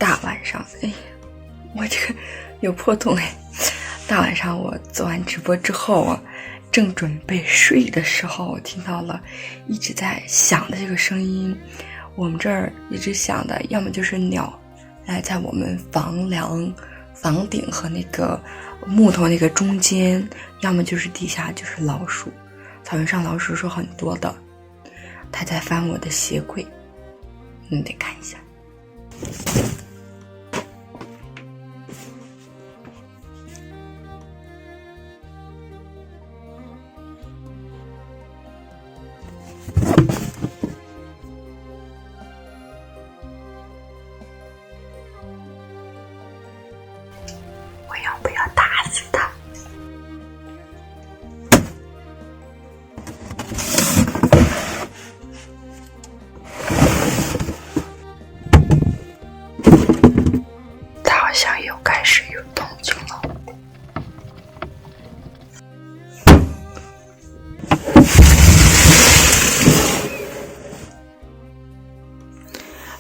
大晚上，哎，我这个有破洞哎！大晚上我做完直播之后啊，正准备睡的时候，我听到了一直在响的这个声音。我们这儿一直响的，要么就是鸟，在我们房梁、房顶和那个木头那个中间，要么就是地下就是老鼠。草原上老鼠是很多的，它在翻我的鞋柜，你得看一下。我要不要打死它？它好像又开始有动静了。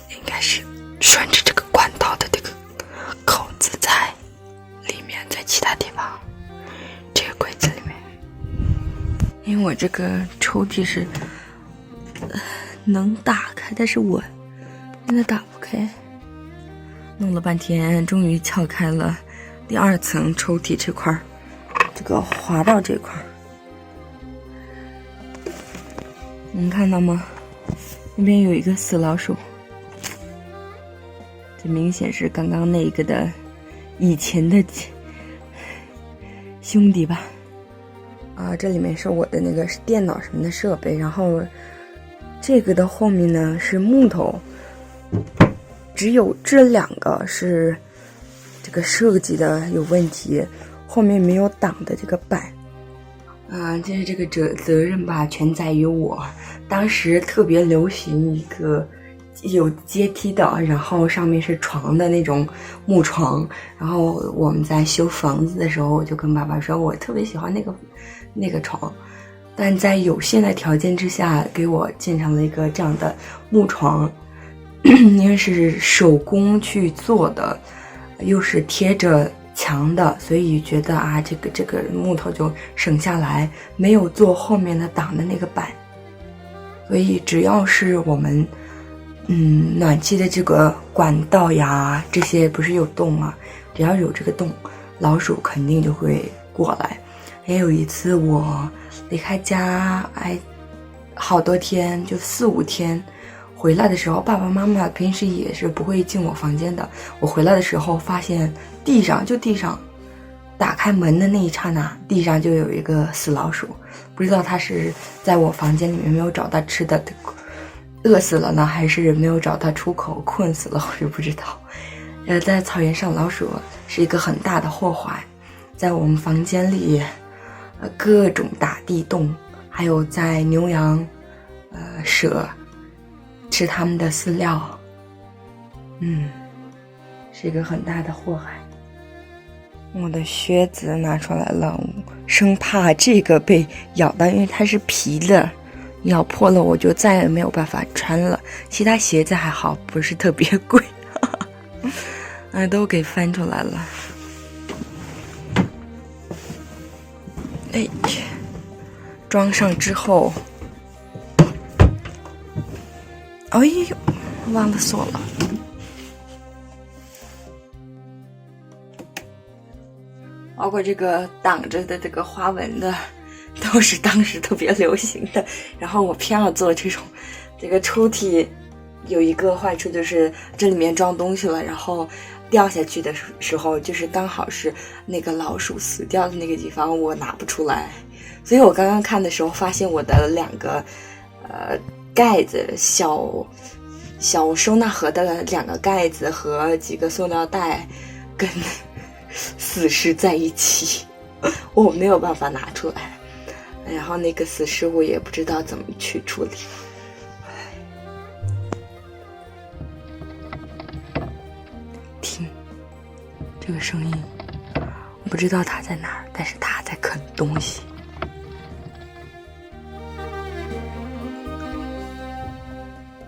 应该是顺着这个管道的这个口子在里面，在其他地方这个柜子里面。因为我这个抽屉是能打开，但是我现在打不开，弄了半天终于撬开了第二层抽屉这块，这个滑道这块，能看到吗？那边有一个死老鼠，这明显是刚刚那个的以前的兄弟吧。这里面是我的那个电脑什么的设备，然后这个的后面呢是木头，只有这两个是这个设计的有问题，后面没有挡的这个板。就是这个责任吧，全在于我。当时特别流行一个有阶梯的，然后上面是床的那种木床，然后我们在修房子的时候，我就跟爸爸说，我特别喜欢那个床，但在有限的条件之下，给我建成了一个这样的木床，因为是手工去做的，又是贴着墙的，所以觉得这个木头就省下来，没有做后面的挡的那个板，所以只要是我们暖气的这个管道呀，这些不是有洞吗？只要有这个洞，老鼠肯定就会过来。也有一次我离开家好多天，就4、5天，回来的时候，爸爸妈妈平时也是不会进我房间的。我回来的时候发现地上打开门的那一刹那，地上就有一个死老鼠，不知道它是在我房间里面没有找到吃的，饿死了呢，还是没有找到出口困死了，我就不知道。在草原上，老鼠是一个很大的祸害，在我们房间里各种打地洞，还有在牛羊蛇吃它们的饲料，是一个很大的祸害。我的靴子拿出来了，生怕这个被咬到，因为它是皮的，咬破了我就再也没有办法穿了。其他鞋子还好，不是特别贵，都给翻出来了。装上之后，哎呦，忘了锁了。包括这个挡着的这个花纹的，都是当时特别流行的。然后我偏要做这个抽屉，有一个坏处就是这里面装东西了，然后掉下去的时候，就是刚好是那个老鼠死掉的那个地方，我拿不出来。所以我刚刚看的时候，发现我的2个盖子，小收纳盒的2个盖子和几个塑料袋跟死尸在一起，我没有办法拿出来。然后那个死尸我也不知道怎么去处理。听这个声音，我不知道它在哪儿，但是它在啃东西。